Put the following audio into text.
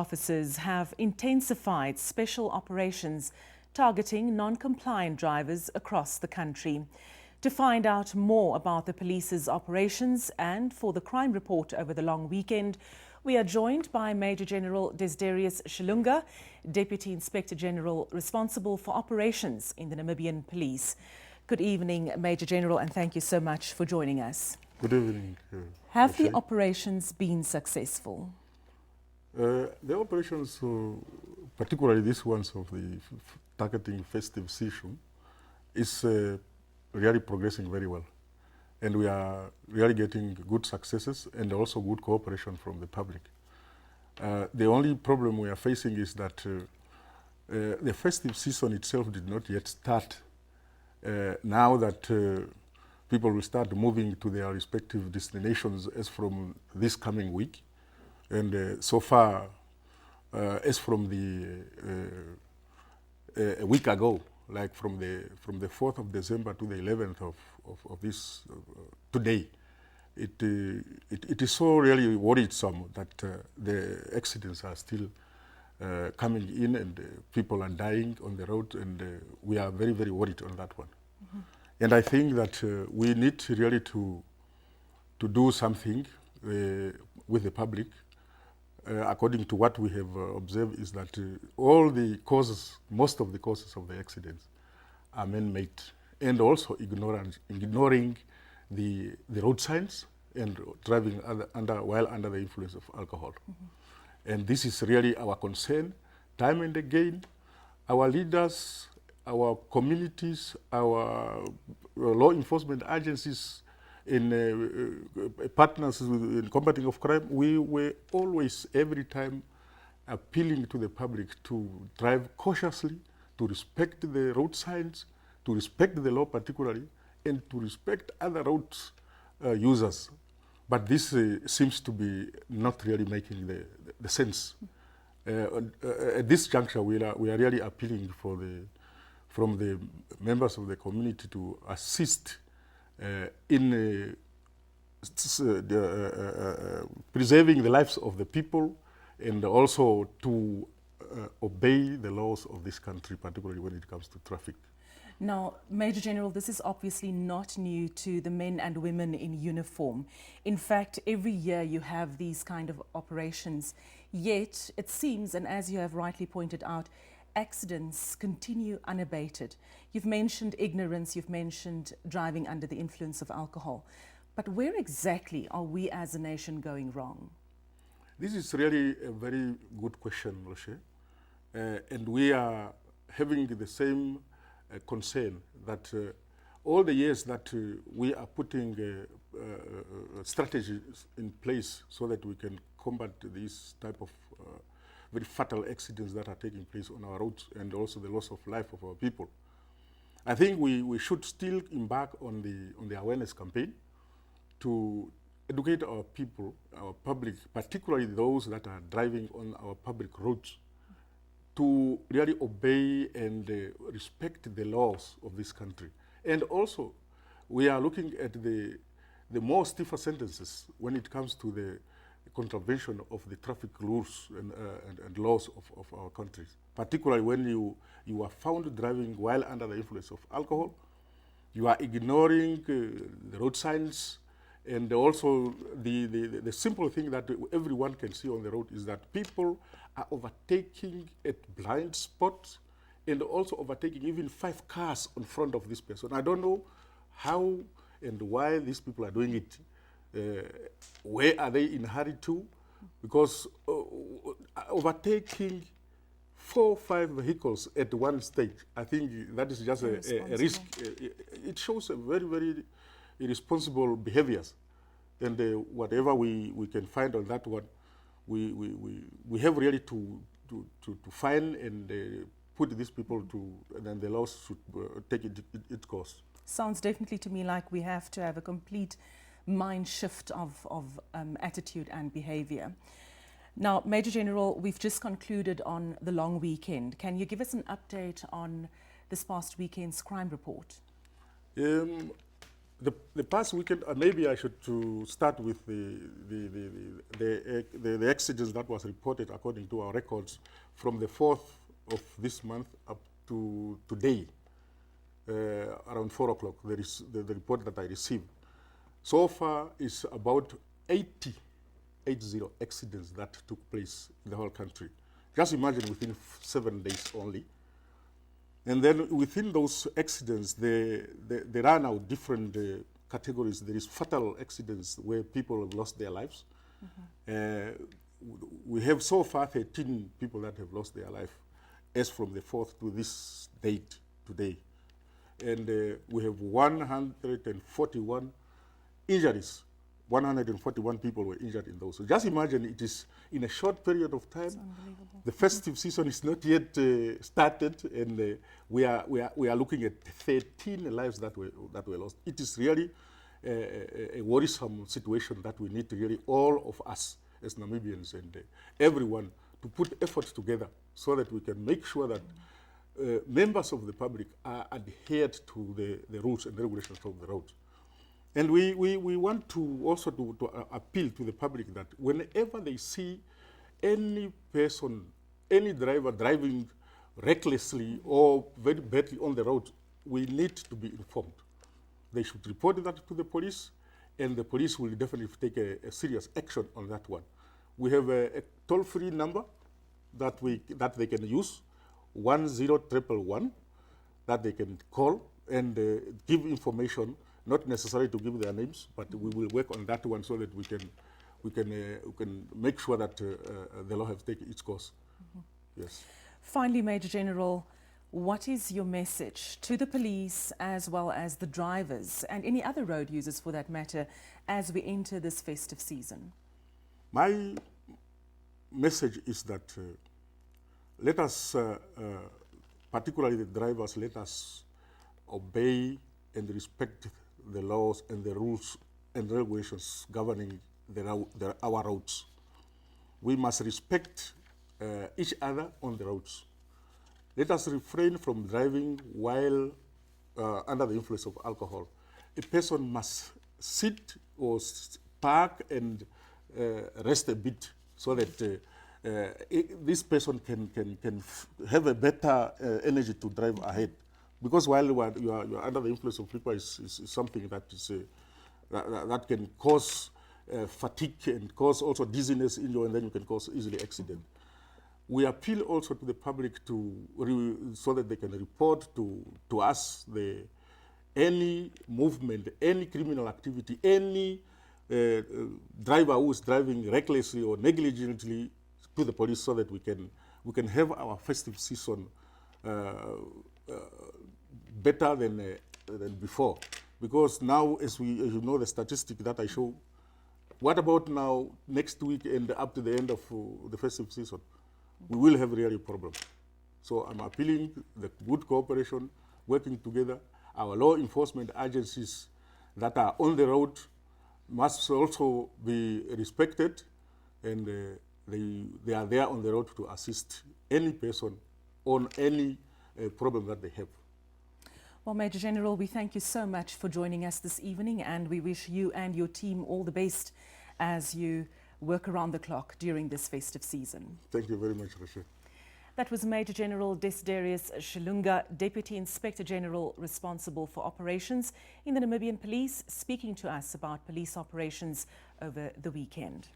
officers have intensified special operations targeting non-compliant drivers across the country. To find out more about the police's operations and for the crime report over the long weekend, we are joined by Major General Desiderius Shilunga, Deputy Inspector General responsible for operations in the Namibian Police. Good evening, Major General, and thank you so much for joining us. Good evening. Have the operations been successful? The operations, particularly these ones of the targeting festive season, is really progressing very well. And we are really getting good successes and also good cooperation from the public. The only problem we are facing is that the festive season itself did not yet start. Now that people will start moving to their respective destinations as from this coming week. And so far, as from a week ago, like from the 4th of December to the 11th of this today, it is so really worrisome that the accidents are still coming in and people are dying on the road, and we are very, very worried on that one. Mm-hmm. And I think that we need really to do something with the public. According to what we have observed, is that all the causes, most of the causes of the accidents are man-made, and also ignoring the road signs and driving while under the influence of alcohol. Mm-hmm. And this is really our concern. Time and again, our leaders, our communities, our law enforcement agencies, in partners in combating of crime, we were always, every time, appealing to the public to drive cautiously, to respect the road signs, to respect the law particularly, and to respect other road users. But this seems to be not really making the sense. At this juncture, we are really appealing from the members of the community to assist in preserving the lives of the people, and also to obey the laws of this country, particularly when it comes to traffic. Now, Major General, this is obviously not new to the men and women in uniform. In fact, every year you have these kind of operations. Yet, it seems, and as you have rightly pointed out, accidents continue unabated. You've mentioned ignorance, you've mentioned driving under the influence of alcohol. But where exactly are we as a nation going wrong? This is really a very good question, Roche. And we are having the same concern that all the years that we are putting strategies in place so that we can combat this type of very fatal accidents that are taking place on our roads, and also the loss of life of our people. I think we should still embark on the awareness campaign to educate our people, our public, particularly those that are driving on our public roads, to really obey and respect the laws of this country. And also, we are looking at the more stiffer sentences when it comes to the contravention of the traffic rules and laws of our countries, particularly when you are found driving while under the influence of alcohol, you are ignoring the road signs, and also the simple thing that everyone can see on the road is that people are overtaking at blind spots, and also overtaking even 5 cars in front of this person. I don't know how and why these people are doing it. Where are they in a hurry to? Because overtaking 4 or 5 vehicles at one stage, I think that is just a risk. It shows a very, very irresponsible behaviors. And whatever we can find on that one, we have really to fine and put these people to, and then the laws should take its course. Sounds definitely to me like we have to have a complete mind shift of attitude and behavior. Now, Major General, we've just concluded on the long weekend. Can you give us an update on this past weekend's crime report? The past weekend, maybe I should start with the accidents that was reported according to our records from the 4th of this month up to today, around 4 o'clock. There is the report that I received. So far is about 80 accidents that took place in the whole country. Just imagine within 7 days only. And then within those accidents, they run out different categories. There is fatal accidents where people have lost their lives. We have so far 13 people that have lost their life as from the 4th to this date today. And we have 141 injuries. 141 people were injured in those. So just imagine it is in a short period of time. The festive season is not yet started, and we are looking at 13 lives that were lost. It is really a worrisome situation that we need to really, all of us as Namibians and everyone, to put effort together so that we can make sure that members of the public are adhered to the rules and regulations of the road. And we want to also to appeal to the public that whenever they see any person, any driver driving recklessly or very badly on the road, we need to be informed. They should report that to the police, and the police will definitely take a serious action on that one. We have a toll-free number that they can use, 10111, that they can call and give information. Not necessary to give their names, but we will work on that one so that we can make sure that the law has taken its course. Yes. Finally, Major General, what is your message to the police as well as the drivers and any other road users for that matter as we enter this festive season? My message is that let us, particularly the drivers, let us obey and respect the laws and the rules and regulations governing our roads. We must respect each other on the roads. Let us refrain from driving while under the influence of alcohol. A person must sit or park and rest a bit so that this person can have a better energy to drive ahead. Because while you are under the influence of liquor is something that is that can cause fatigue and cause also dizziness in you, and then you can cause easily accident. We appeal also to the public so that they can report to us any movement, any criminal activity, any driver who is driving recklessly or negligently to the police, so that we can have our festive season better than before. Because now, as you know, the statistic that I show, what about now next week and up to the end of the festive season? We will have really a problem. So I'm appealing the good cooperation, working together. Our law enforcement agencies that are on the road must also be respected, and they are there on the road to assist any person on any problem that they have. Well, Major General, we thank you so much for joining us this evening, and we wish you and your team all the best as you work around the clock during this festive season. Thank you very much, Rasha. That was Major General Desiderius Shilunga, Deputy Inspector General responsible for operations in the Namibian Police, speaking to us about police operations over the weekend.